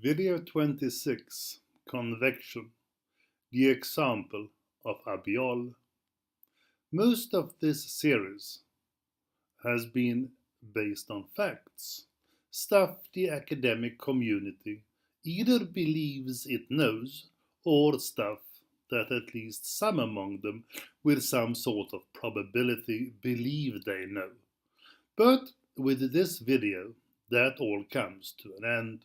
Video 26, Convection, the example of Abiol. Most of this series has been based on facts, stuff the academic community either believes it knows or stuff that at least some among them with some sort of probability believe they know. But with this video, that all comes to an end.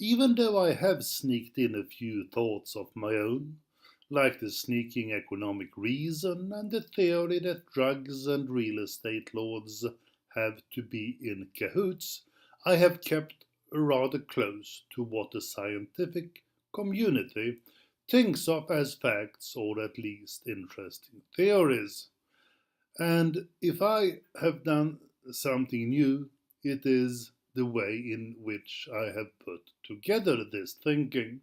Even though I have sneaked in a few thoughts of my own, like the sneaking economic reason and the theory that drugs and real estate lords have to be in cahoots, I have kept rather close to what the scientific community thinks of as facts or at least interesting theories. And if I have done something new, it is the way in which I have put together this thinking.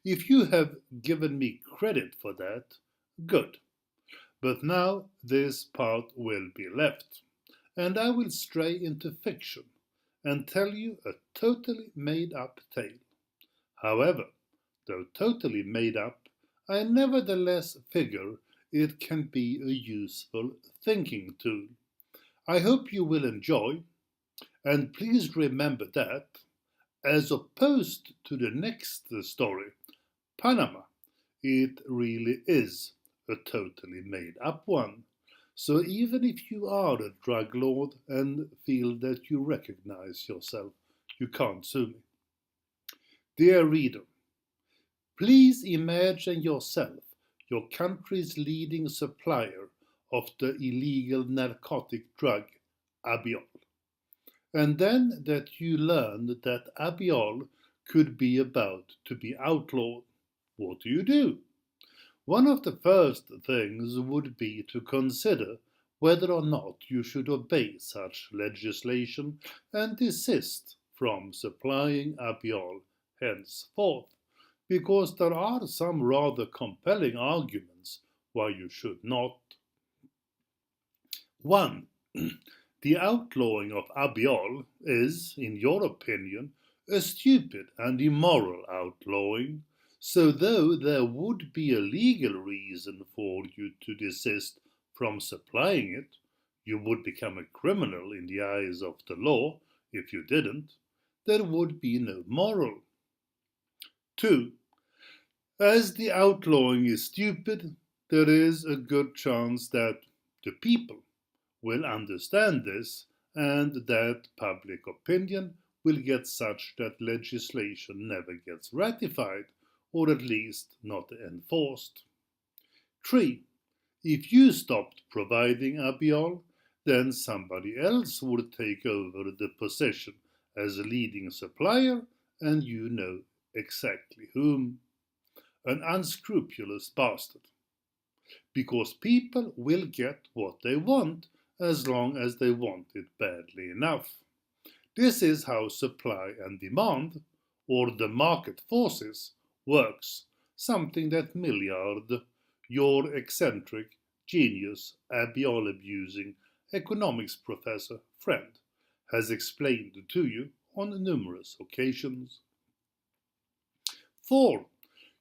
If you have given me credit for that, good. But now this part will be left, and I will stray into fiction and tell you a totally made-up tale. However, though totally made up, I nevertheless figure it can be a useful thinking tool. I hope you will enjoy, and please remember that, as opposed to the next story, Panama, it really is a totally made up one. So even if you are a drug lord and feel that you recognize yourself, you can't sue me. Dear reader, please imagine yourself your country's leading supplier of the illegal narcotic drug Abiol. And then that you learn that Abiol could be about to be outlawed. What do? One of the first things would be to consider whether or not you should obey such legislation and desist from supplying Abiol henceforth, because there are some rather compelling arguments why you should not. 1. The outlawing of Abiol is, in your opinion, a stupid and immoral outlawing, so though there would be a legal reason for you to desist from supplying it, you would become a criminal in the eyes of the law if you didn't. There would be no moral. 2. As the outlawing is stupid, there is a good chance that the people will understand this and that public opinion will get such that legislation never gets ratified, or at least not enforced. 3. If you stopped providing Abiol, then somebody else would take over the position as a leading supplier, and you know exactly whom. An unscrupulous bastard. Because people will get what they want as long as they want it badly enough. This is how supply and demand, or the market forces, works, something that Milian, your eccentric, genius, Abiol-abusing economics professor friend, has explained to you on numerous occasions. 4.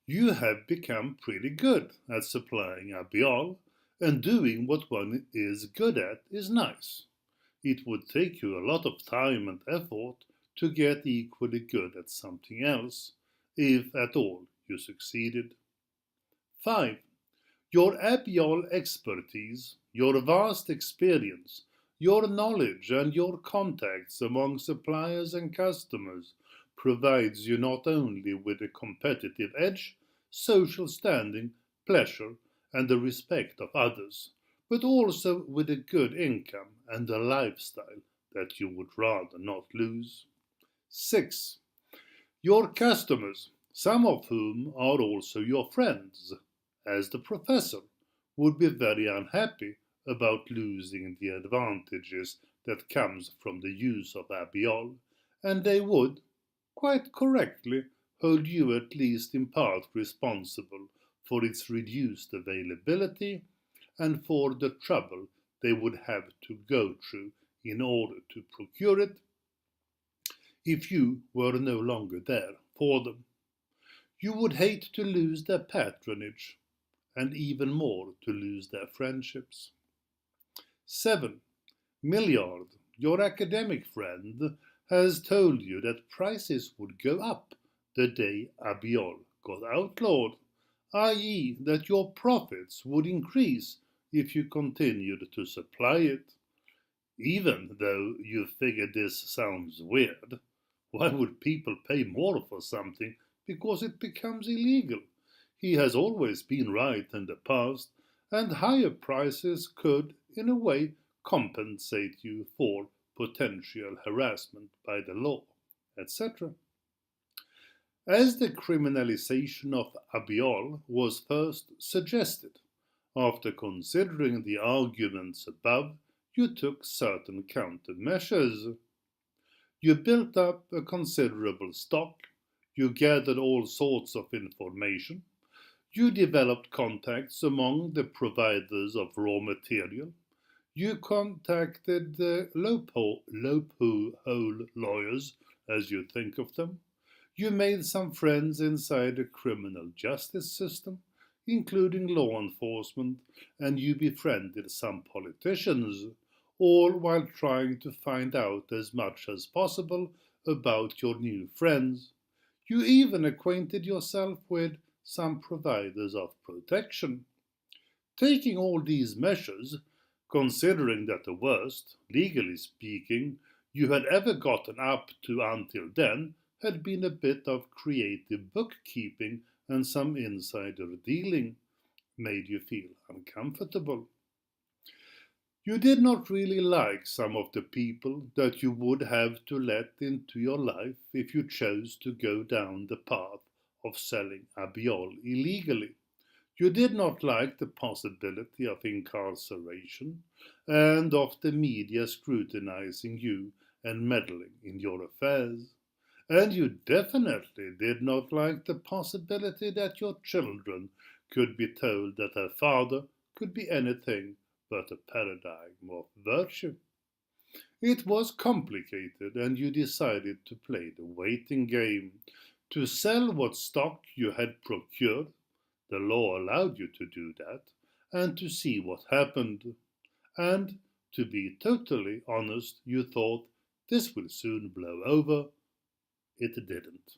You have become pretty good at supplying Abiol, and doing what one is good at is nice. It would take you a lot of time and effort to get equally good at something else, if at all you succeeded. 5. Your Abiol expertise, your vast experience, your knowledge and your contacts among suppliers and customers provides you not only with a competitive edge, social standing, pleasure, and the respect of others, but also with a good income and a lifestyle that you would rather not lose. 6. Your customers, some of whom are also your friends, as the professor, would be very unhappy about losing the advantages that comes from the use of Abiol, and they would, quite correctly, hold you at least in part responsible for its reduced availability and for the trouble they would have to go through in order to procure it. if you were no longer there for them. You would hate to lose their patronage, and even more to lose their friendships. 7. Milian, your academic friend, has told you that prices would go up the day Abiol got outlawed, i.e., that your profits would increase if you continued to supply it. Even though you figure this sounds weird, why would people pay more for something because it becomes illegal? He has always been right in the past, and higher prices could, in a way, compensate you for potential harassment by the law, etc. As the criminalization of Abiol was first suggested, after considering the arguments above, you took certain countermeasures. You built up a considerable stock, you gathered all sorts of information, you developed contacts among the providers of raw material, you contacted the loophole lawyers, as you think of them, you made some friends inside the criminal justice system, including law enforcement, and you befriended some politicians, all while trying to find out as much as possible about your new friends. You even acquainted yourself with some providers of protection. Taking all these measures, considering that the worst, legally speaking, you had ever gotten up to until then had been a bit of creative bookkeeping and some insider dealing, made you feel uncomfortable. You did not really like some of the people that you would have to let into your life if you chose to go down the path of selling Abiol illegally. You did not like the possibility of incarceration and of the media scrutinizing you and meddling in your affairs. And you definitely did not like the possibility that your children could be told that their father could be anything but a paradigm of virtue. It was complicated, and you decided to play the waiting game, to sell what stock you had procured, the law allowed you to do that, and to see what happened. And, to be totally honest, you thought this will soon blow over. It didn't.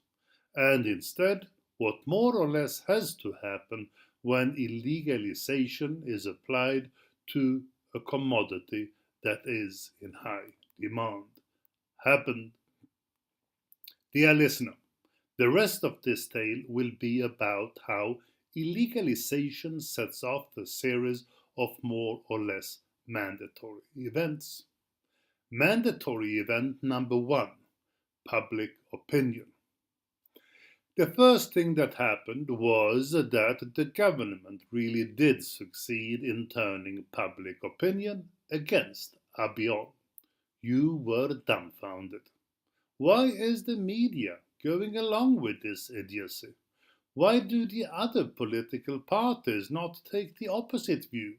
And instead, what more or less has to happen when illegalization is applied to a commodity that is in high demand happened. Dear listener, the rest of this tale will be about how illegalization sets off a series of more or less mandatory events. Mandatory event number 1: public opinion. The first thing that happened was that the government really did succeed in turning public opinion against Abiol. You were dumbfounded. Why is the media going along with this idiocy? Why do the other political parties not take the opposite view?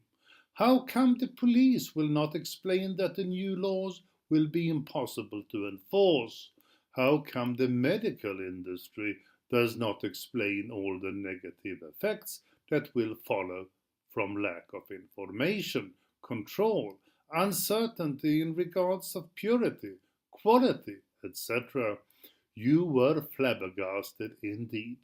How come the police will not explain that the new laws will be impossible to enforce? How come the medical industry does not explain all the negative effects that will follow from lack of information, control, uncertainty in regards of purity, quality, etc.? You were flabbergasted indeed.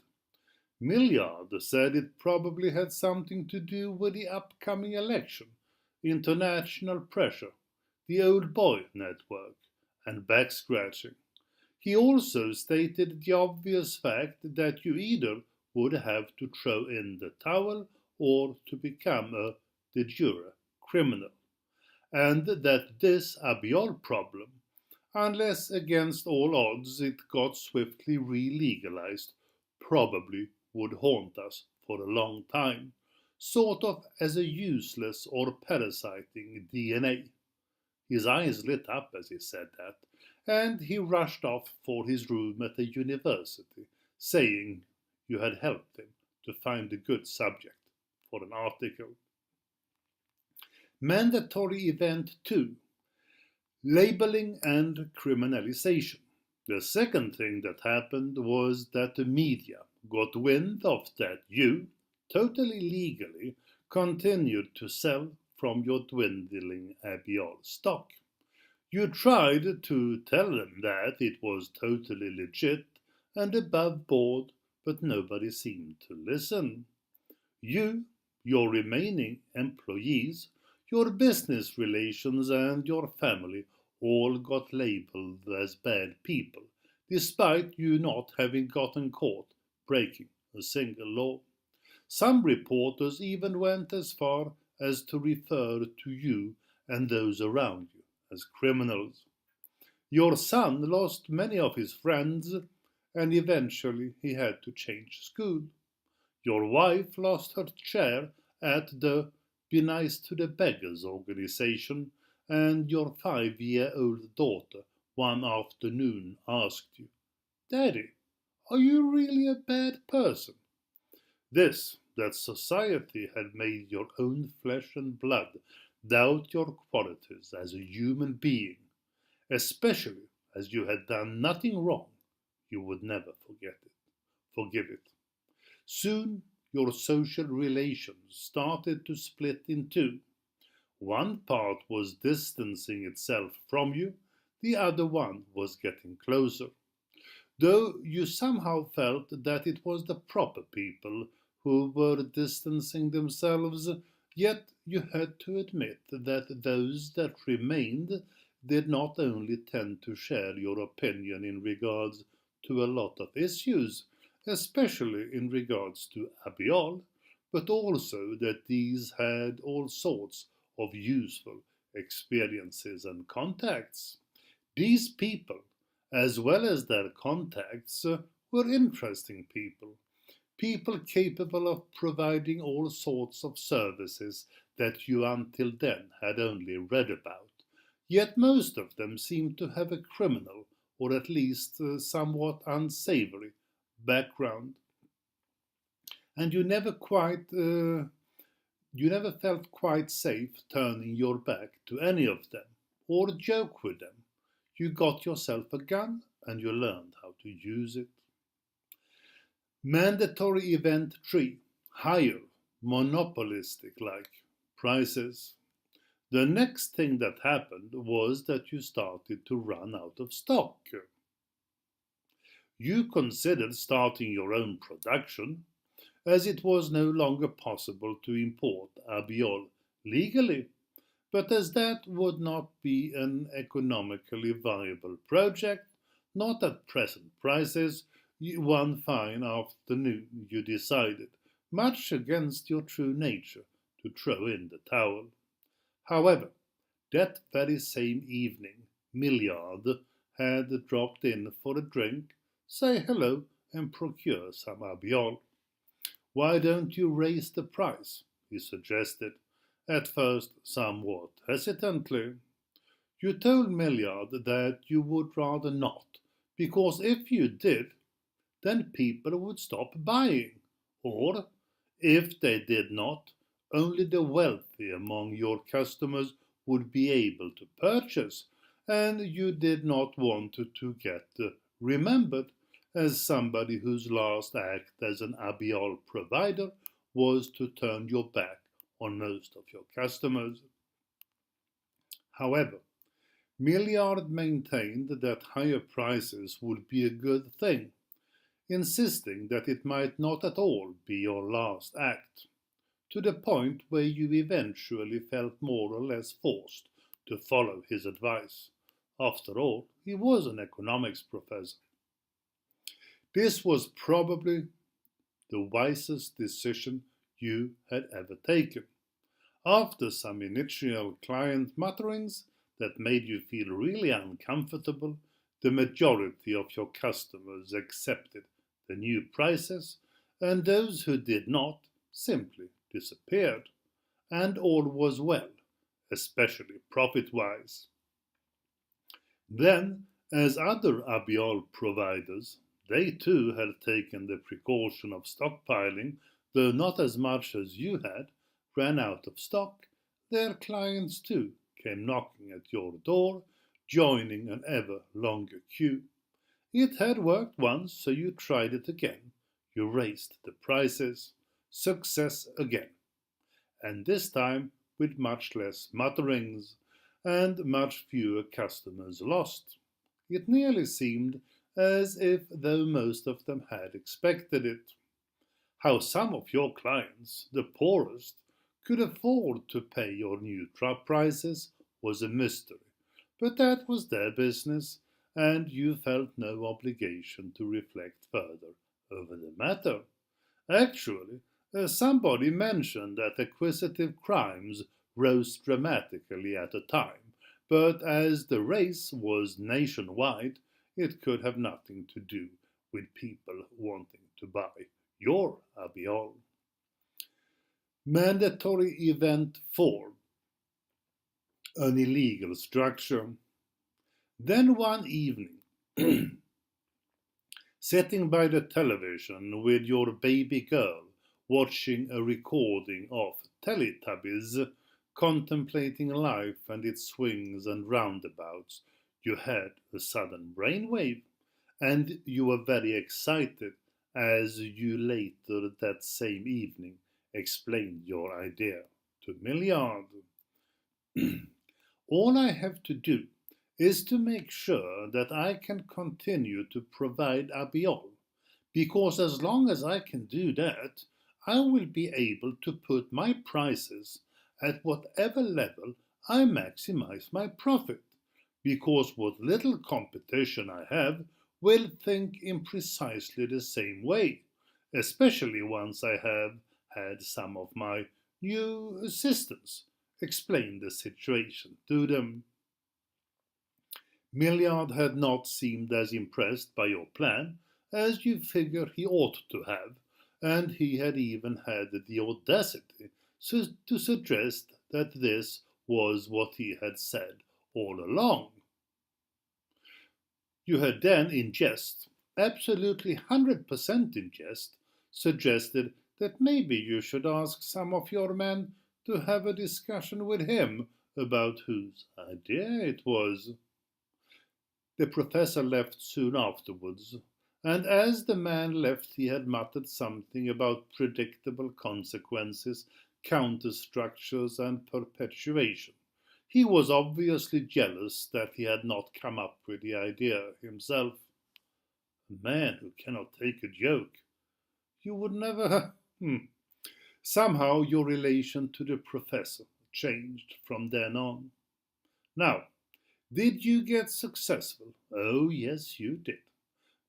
Milliard said it probably had something to do with the upcoming election, international pressure, the old boy network, and back scratching. He also stated the obvious fact that you either would have to throw in the towel or to become a de jure criminal, and that this Abiol problem, unless against all odds it got swiftly re-legalized, probably would haunt us for a long time, sort of as a useless or parasiting DNA. His eyes lit up as he said that, and he rushed off for his room at the university, saying you had helped him to find a good subject for an article. Mandatory event 2: labeling and criminalization. The second thing that happened was that the media got wind of that you, totally legally, continued to sell from your dwindling Abial stock. You tried to tell them that it was totally legit and above board, but nobody seemed to listen. You, your remaining employees, your business relations, and your family all got labeled as bad people, despite you not having gotten caught breaking a single law. Some reporters even went as far as to refer to you and those around you as criminals. Your son lost many of his friends, and eventually he had to change school. Your wife lost her chair at the Be Nice to the Beggars organization, and your 5-year-old daughter one afternoon asked you, Daddy, are you really a bad person? This, that society had made your own flesh and blood doubt your qualities as a human being, especially as you had done nothing wrong, you would never forgive it. Soon your social relations started to split in two. One part was distancing itself from you, the other one was getting closer. Though you somehow felt that it was the proper people who were distancing themselves, yet you had to admit that those that remained did not only tend to share your opinion in regards to a lot of issues, especially in regards to Abiol, but also that these had all sorts of useful experiences and contacts. These people, as well as their contacts, were interesting people. People capable of providing all sorts of services that you until then had only read about. Yet most of them seemed to have a criminal, or at least somewhat unsavory, background. And you never felt quite safe turning your back to any of them, or joke with them. You got yourself a gun and you learned how to use it. Mandatory event 3. Higher, monopolistic like prices. The next thing that happened was that you started to run out of stock. You considered starting your own production, as it was no longer possible to import Abiol legally, but as that would not be an economically viable project, not at present prices, one fine afternoon you decided, much against your true nature, to throw in the towel. However, that very same evening, Milian had dropped in for a drink, say hello, and procure some Abiol. Why don't you raise the price? He suggested, at first somewhat hesitantly. You told Milian that you would rather not, because if you did, then people would stop buying. Or, if they did not, only the wealthy among your customers would be able to purchase, and you did not want to get remembered as somebody whose last act as an Abiol provider was to turn your back on most of your customers. However, Miliard maintained that higher prices would be a good thing, insisting that it might not at all be your last act, to the point where you eventually felt more or less forced to follow his advice. After all, he was an economics professor. This was probably the wisest decision you had ever taken. After some initial client mutterings that made you feel really uncomfortable, the majority of your customers accepted the new prices, and those who did not simply disappeared. And all was well, especially profit-wise. Then, as other Abiol providers, they too had taken the precaution of stockpiling, though not as much as you had, ran out of stock, their clients too came knocking at your door, joining an ever longer queue. It had worked once, so you tried it again. You raised the prices. Success again. And this time with much less mutterings and much fewer customers lost. It nearly seemed as if though most of them had expected it. How some of your clients, the poorest, could afford to pay your new truck prices was a mystery, but that was their business, and you felt no obligation to reflect further over the matter. Actually, somebody mentioned that acquisitive crimes rose dramatically at the time, but as the race was nationwide, it could have nothing to do with people wanting to buy your Abiol. Mandatory Event 4, an illegal structure. Then one evening, sitting by the television with your baby girl, watching a recording of Teletubbies, contemplating life and its swings and roundabouts, you had a sudden brainwave, and you were very excited as you later that same evening explained your idea to Milian. All I have to do is to make sure that I can continue to provide Abiol, because as long as I can do that, I will be able to put my prices at whatever level I maximize my profit, because what little competition I have will think in precisely the same way, especially once I have had some of my new assistants explain the situation to them. Milliard had not seemed as impressed by your plan as you figure he ought to have, and he had even had the audacity to suggest that this was what he had said all along. You had then, in jest, absolutely 100% in jest, suggested that maybe you should ask some of your men to have a discussion with him about whose idea it was. The professor left soon afterwards, and as the man left he had muttered something about predictable consequences, counterstructures, and perpetuation. He was obviously jealous that he had not come up with the idea himself. A man who cannot take a joke. You would never. Somehow your relation to the professor changed from then on. Now, did you get successful? Oh, yes, you did.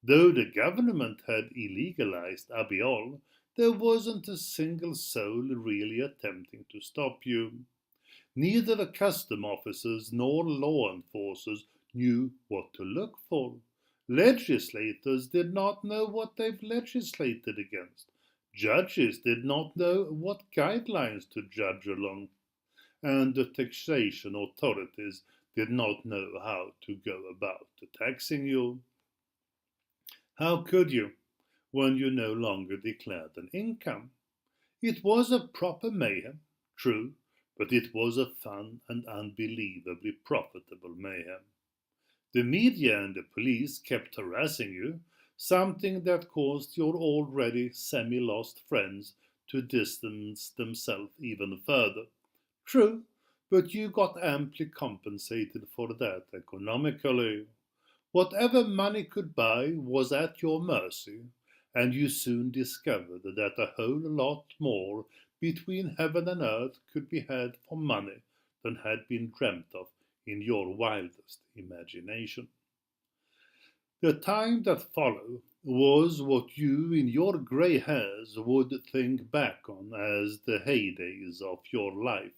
Though the government had illegalized Abiol, there wasn't a single soul really attempting to stop you. Neither the custom officers nor law enforcers knew what to look for. Legislators did not know what they've legislated against. Judges did not know what guidelines to judge along, and the taxation authorities did not know how to go about taxing you. How could you, when you no longer declared an income? It was a proper mayhem, true, but it was a fun and unbelievably profitable mayhem. The media and the police kept harassing you, something that caused your already semi-lost friends to distance themselves even further. True, but you got amply compensated for that economically. Whatever money could buy was at your mercy, and you soon discovered that a whole lot more between heaven and earth could be had for money than had been dreamt of in your wildest imagination. The time that followed was what you in your grey hairs would think back on as the heydays of your life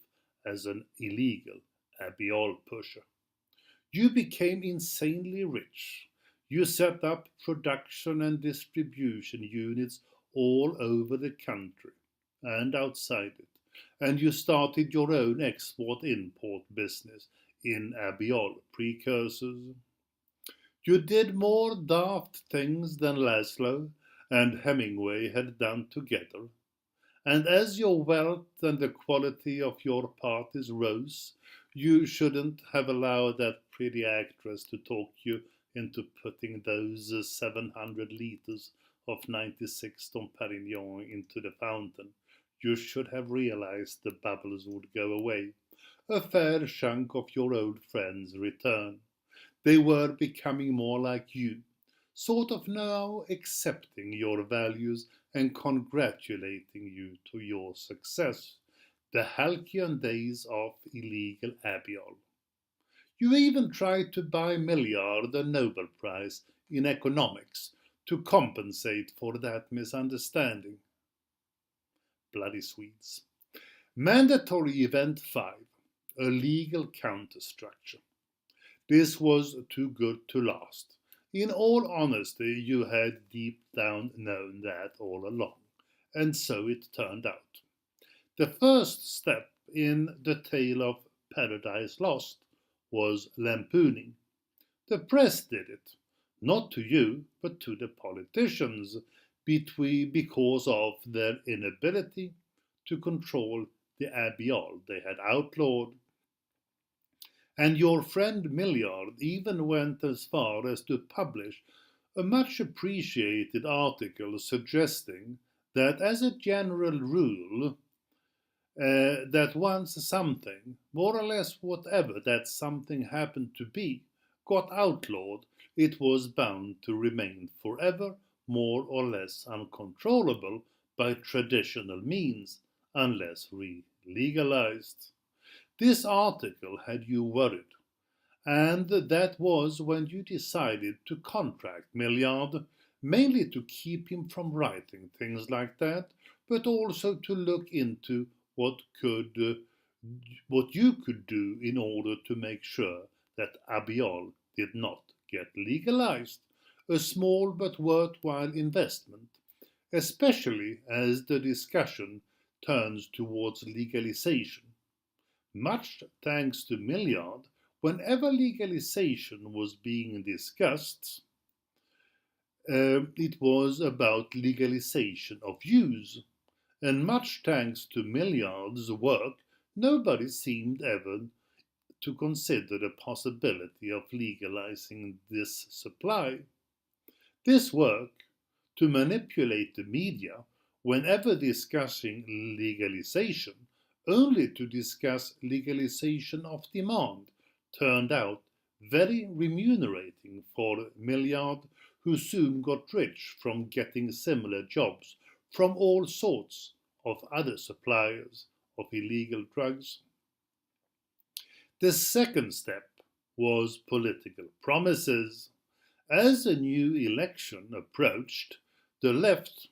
as an illegal Abiol pusher. You became insanely rich. You set up production and distribution units all over the country and outside it, and you started your own export-import business in Abiol precursors. You did more daft things than Laszlo and Hemingway had done together, and as your wealth and the quality of your parties rose, you shouldn't have allowed that pretty actress to talk you into putting those 700 liters of 96 Dom Perignon into the fountain, you should have realized the bubbles would go away. A fair chunk of your old friends return. They were becoming more like you, sort of now accepting your values and congratulating you to your success. The halcyon days of illegal Abiol. You even tried to buy Milian the Nobel Prize in economics to compensate for that misunderstanding. Bloody Swedes. Mandatory Event 5, a legal counterstructure. This was too good to last. In all honesty, you had deep down known that all along, and so it turned out. The first step in the tale of Paradise Lost was lampooning. The press did it, not to you, but to the politicians, because of their inability to control the Abiol they had outlawed. And your friend Milian even went as far as to publish a much appreciated article suggesting that, as a general rule, that once something, more or less whatever that something happened to be, got outlawed, it was bound to remain forever more or less uncontrollable by traditional means, unless re-legalized. This article had you worried, and that was when you decided to contract Milian, mainly to keep him from writing things like that, but also to look into what you could do in order to make sure that Abiol did not get legalized, a small but worthwhile investment, especially as the discussion turns towards legalization. Much thanks to Milian, whenever legalization was being discussed, it was about legalization of use, and much thanks to Milian's work, nobody seemed ever to consider the possibility of legalizing this supply. This work, to manipulate the media whenever discussing legalization, only to discuss legalization of demand, turned out very remunerating for Milian, who soon got rich from getting similar jobs from all sorts of other suppliers of illegal drugs. The second step was political promises. As a new election approached, the left,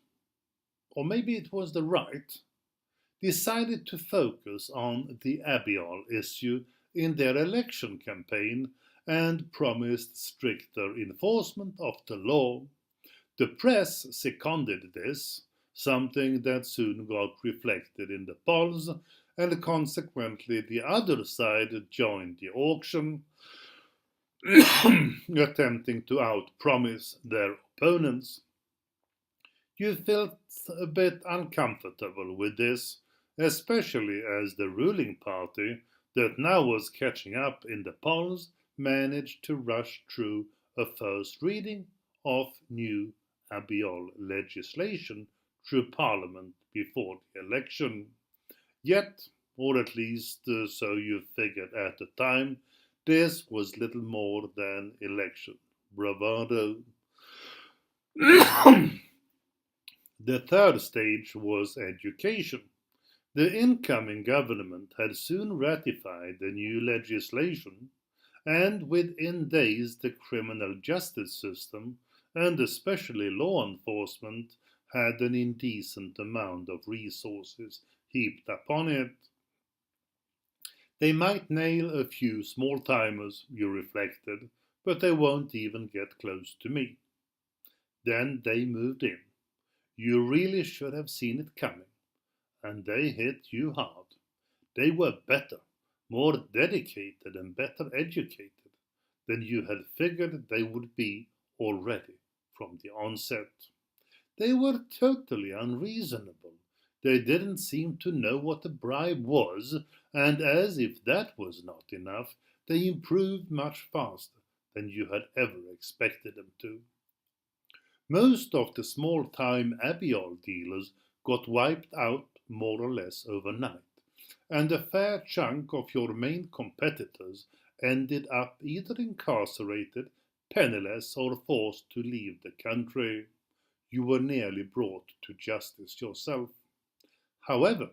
or maybe it was the right, decided to focus on the Abiol issue in their election campaign and promised stricter enforcement of the law. The press seconded this, something that soon got reflected in the polls, and consequently the other side joined the auction, attempting to outpromise their opponents. You felt a bit uncomfortable with this, especially as the ruling party, that now was catching up in the polls, managed to rush through a first reading of new Abiol legislation through Parliament before the election. Yet, or at least so you figured at the time, this was little more than election bravado. The third stage was education. The incoming government had soon ratified the new legislation, and within days the criminal justice system, and especially law enforcement, had an indecent amount of resources heaped upon it. They might nail a few small-timers, you reflected, but they won't even get close to me. Then they moved in. You really should have seen it coming. And they hit you hard. They were better, more dedicated and better educated than you had figured they would be already from the onset. They were totally unreasonable. They didn't seem to know what a bribe was, and as if that was not enough, they improved much faster than you had ever expected them to. Most of the small-time Abiol dealers got wiped out more or less overnight, and a fair chunk of your main competitors ended up either incarcerated, penniless, or forced to leave the country. You were nearly brought to justice yourself. However,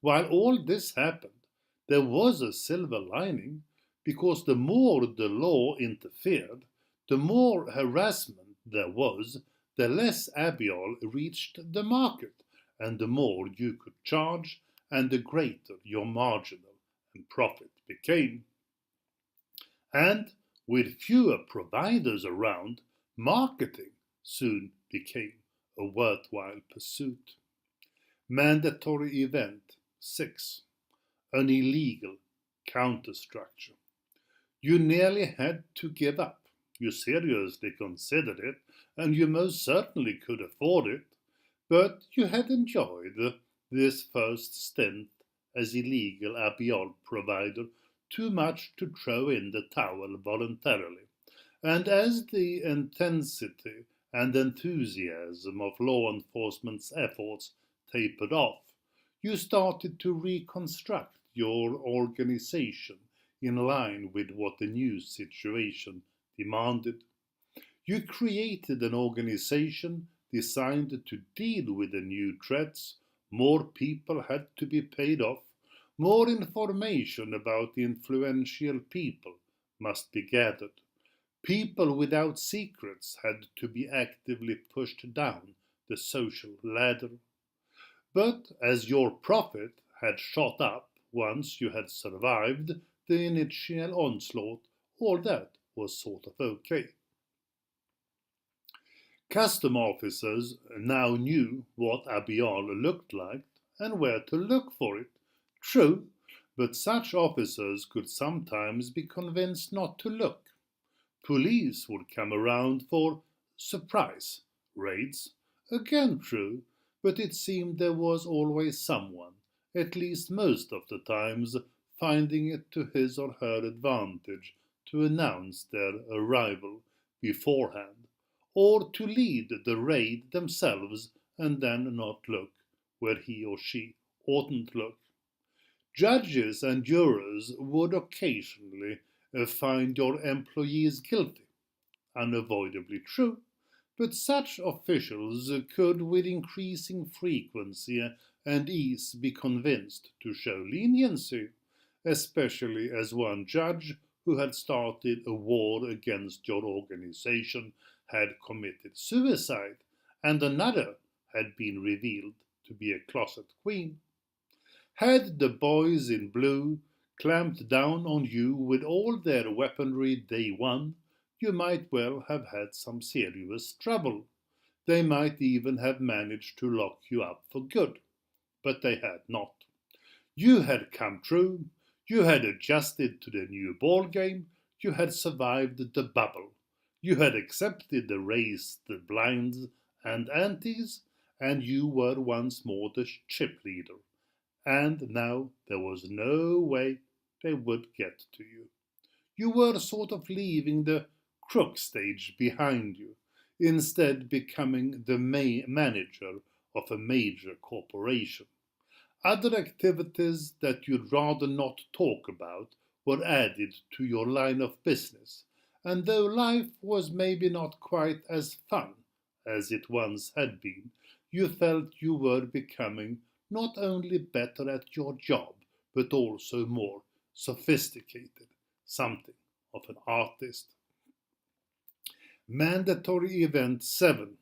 while all this happened, there was a silver lining, because the more the law interfered, the more harassment there was, the less Abiol reached the market, and the more you could charge, and the greater your marginal and profit became. And with fewer providers around, marketing soon became a worthwhile pursuit. Mandatory event 6. An illegal counterstructure. You nearly had to give up. You seriously considered it, and you most certainly could afford it, but you had enjoyed this first stint as illegal Abiol provider too much to throw in the towel voluntarily, and as the intensity and enthusiasm of law enforcement's efforts tapered off, you started to reconstruct your organization in line with what the new situation demanded. You created an organization designed to deal with the new threats. More people had to be paid off. More information about influential people must be gathered. People without secrets had to be actively pushed down the social ladder. But as your profit had shot up once you had survived the initial onslaught, all that was sort of okay. Custom officers now knew what Abiol looked like and where to look for it. True, but such officers could sometimes be convinced not to look. Police would come around for surprise raids. Again true, but it seemed there was always someone, at least most of the times, finding it to his or her advantage to announce their arrival beforehand, or to lead the raid themselves and then not look where he or she oughtn't look. Judges and jurors would occasionally find your employees guilty, unavoidably true, but such officials could with increasing frequency and ease be convinced to show leniency, especially as one judge who had started a war against your organization had committed suicide, and another had been revealed to be a closet queen. Had the boys in blue clamped down on you with all their weaponry day one, you might well have had some serious trouble. They might even have managed to lock you up for good, but they had not. You had come true, you had adjusted to the new ball game, you had survived the bubble, you had accepted the raised blinds and antes, and you were once more the ship leader. And now there was no way they would get to you. You were sort of leaving the crook stage behind you, instead becoming the manager of a major corporation. Other activities that you'd rather not talk about were added to your line of business, and though life was maybe not quite as fun as it once had been, you felt you were becoming not only better at your job, but also more sophisticated, something of an artist. Mandatory Event 7.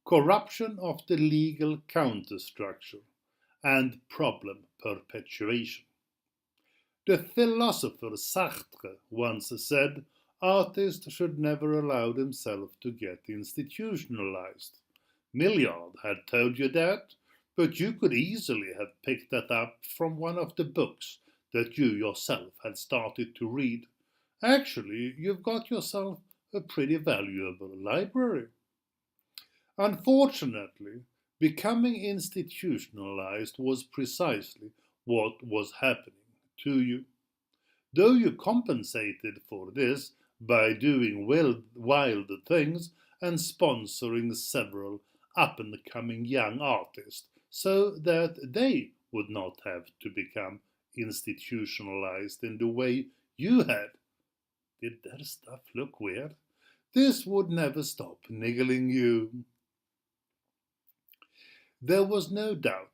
Corruption of the legal counterstructure and problem perpetuation. The philosopher Sartre once said, artists should never allow themselves to get institutionalized. Milian had told you that, but you could easily have picked that up from one of the books that you yourself had started to read. Actually, you've got yourself a pretty valuable library. Unfortunately, becoming institutionalized was precisely what was happening to you. Though you compensated for this by doing wild things and sponsoring several up-and-coming young artists so that they would not have to become institutionalized in the way you had. Did their stuff look weird? This would never stop niggling you. There was no doubt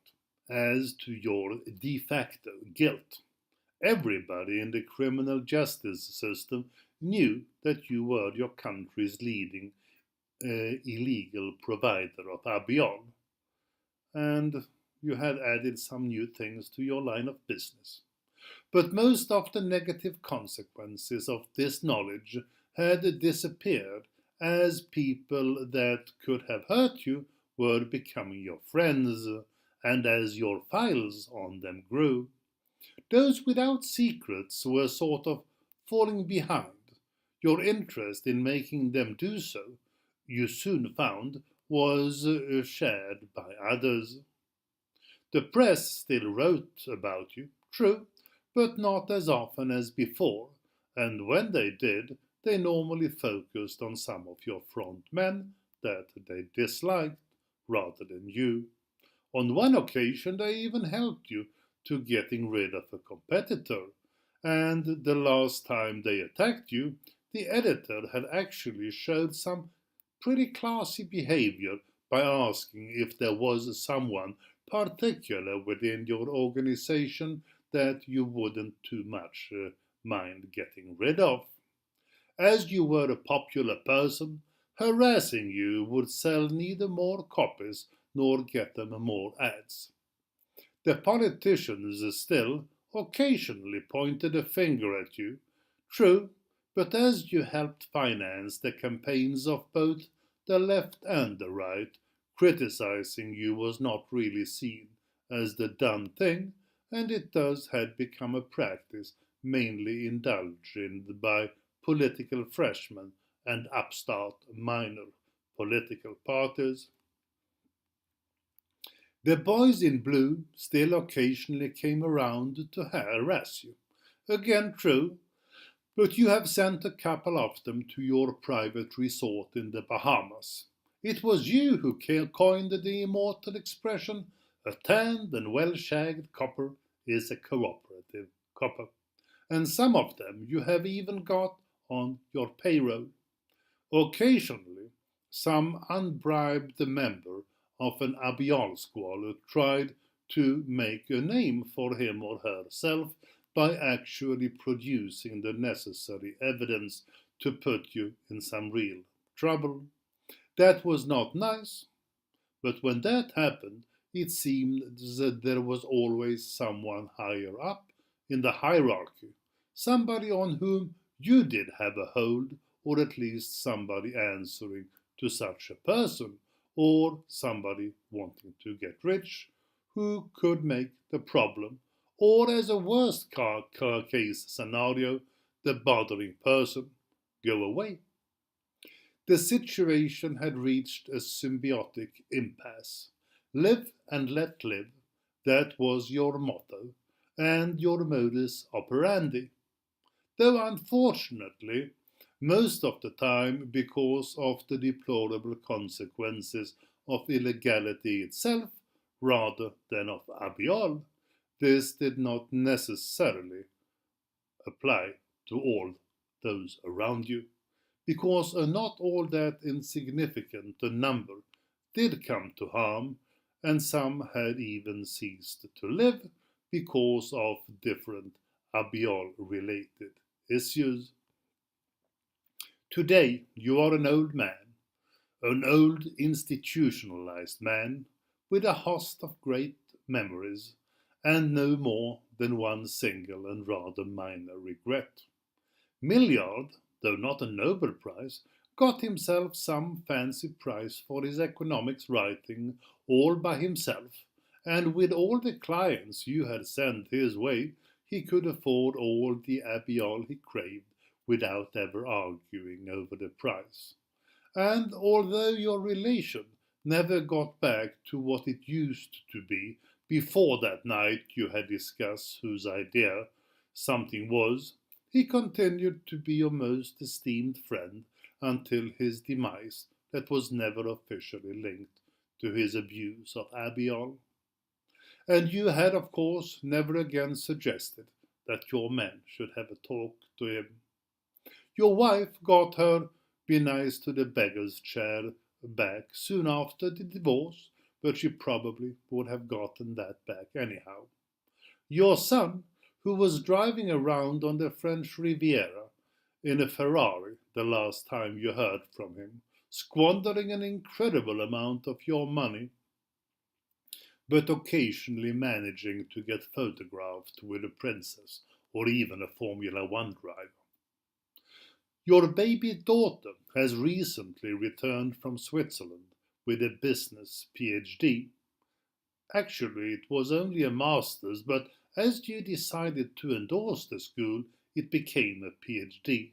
as to your de facto guilt. Everybody in the criminal justice system knew that you were your country's leading illegal provider of abiol, and you had added some new things to your line of business. But most of the negative consequences of this knowledge had disappeared as people that could have hurt you were becoming your friends, and as your files on them grew. Those without secrets were sort of falling behind. Your interest in making them do so, you soon found, was shared by others. The press still wrote about you, true, but not as often as before, and when they did, they normally focused on some of your front men that they disliked rather than you. On one occasion, they even helped you to getting rid of a competitor, and the last time they attacked you, the editor had actually showed some pretty classy behavior by asking if there was someone particular within your organization that you wouldn't too much mind getting rid of. As you were a popular person, harassing you would sell neither more copies nor get them more ads. The politicians still occasionally pointed a finger at you, true, but as you helped finance the campaigns of both the left and the right, criticizing you was not really seen as the done thing, and it thus had become a practice mainly indulged in by political freshmen and upstart minor political parties. The boys in blue still occasionally came around to harass you. Again true, but you have sent a couple of them to your private resort in the Bahamas. It was you who coined the immortal expression, a tanned and well-shagged copper is a cooperative copper. And some of them you have even got on your payroll. Occasionally, some unbribed member of an abiol squad tried to make a name for him or herself by actually producing the necessary evidence to put you in some real trouble. That was not nice, but when that happened, it seemed that there was always someone higher up in the hierarchy, somebody on whom you did have a hold, or at least somebody answering to such a person, or somebody wanting to get rich, who could make the problem, or as a worst case scenario, the bothering person, go away. The situation had reached a symbiotic impasse. Live and let live, that was your motto, and your modus operandi. Though unfortunately, most of the time because of the deplorable consequences of illegality itself rather than of abiol, this did not necessarily apply to all those around you, because a not all that insignificant number did come to harm, and some had even ceased to live because of different abiol related issues. Today you are an old man, an old institutionalized man, with a host of great memories, and no more than one single and rather minor regret. Milliard, though not a Nobel Prize, got himself some fancy prize for his economics writing all by himself, and with all the clients you had sent his way, he could afford all the abiol he craved without ever arguing over the price. And although your relation never got back to what it used to be before that night you had discussed whose idea something was, He continued to be your most esteemed friend until his demise that was never officially linked to his abuse of Abiol. And you had, of course, never again suggested that your men should have a talk to him. Your wife got her be nice to the beggar's chair back soon after the divorce, but she probably would have gotten that back anyhow. Your son, who was driving around on the French Riviera in a Ferrari the last time you heard from him, squandering an incredible amount of your money, but occasionally managing to get photographed with a princess or even a Formula One driver. Your baby daughter has recently returned from Switzerland with a business PhD. Actually, it was only a master's, but as you decided to endorse the school, it became a PhD.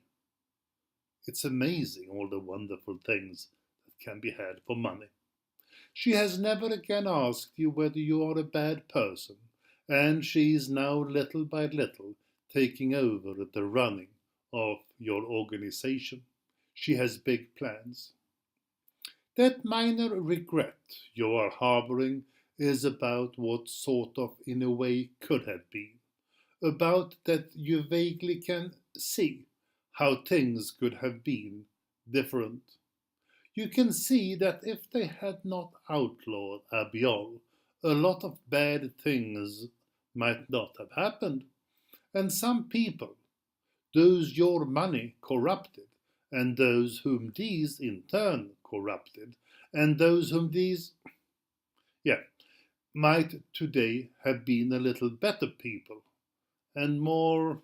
It's amazing all the wonderful things that can be had for money. She has never again asked you whether you are a bad person, and she is now little by little taking over the running of your organization. She has big plans. That minor regret you are harboring is about what sort of, in a way, could have been. About that you vaguely can see how things could have been different. You can see that if they had not outlawed Abiol, a lot of bad things might not have happened. And some people, those your money corrupted, and those whom these in turn corrupted, and those whom these, might today have been a little better people, and more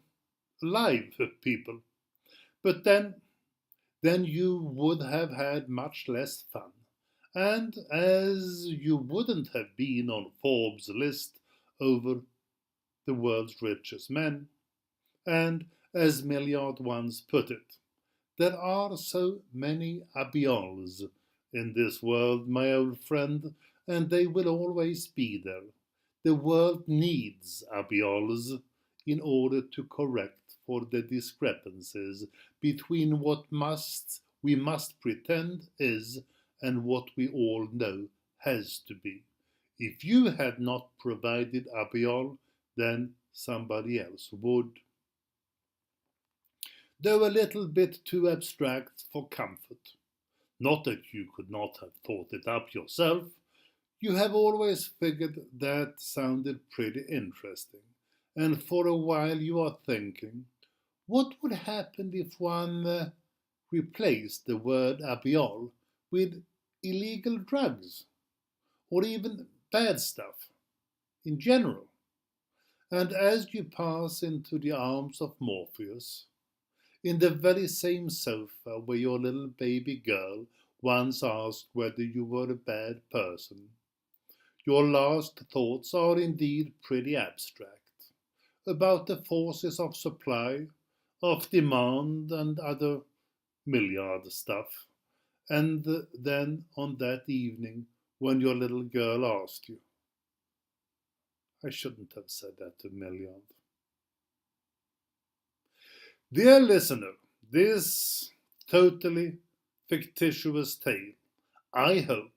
alive people. But then you would have had much less fun. And as you wouldn't have been on Forbes' list over the world's richest men, and as Milian once put it, there are so many Abiols in this world, my old friend, and they will always be there. The world needs Abiols in order to correct for the discrepancies between what we must pretend is and what we all know has to be. If you had not provided Abiol, then somebody else would. Though a little bit too abstract for comfort. Not that you could not have thought it up yourself. You have always figured that sounded pretty interesting. And for a while you are thinking, what would happen if one replaced the word Abiol with illegal drugs? Or even bad stuff in general? And as you pass into the arms of Morpheus, in the very same sofa where your little baby girl once asked whether you were a bad person, your last thoughts are indeed pretty abstract, about the forces of supply, of demand, and other milliard stuff. And then on that evening, when your little girl asked you, I shouldn't have said that to Milian. Dear listener, this totally fictitious tale, I hope,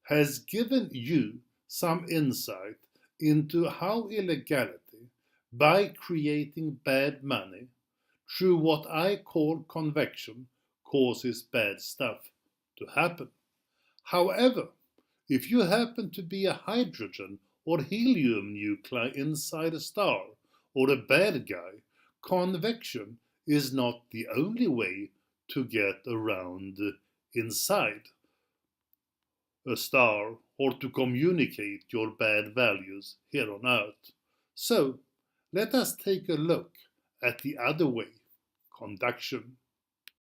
has given you some insight into how illegality, by creating bad money, through what I call convection, causes bad stuff to happen. However, if you happen to be a hydrogen or helium nuclei inside a star, or a bad guy, convection is not the only way to get around inside a star or to communicate your bad values here on Earth. So, let us take a look at the other way, conduction.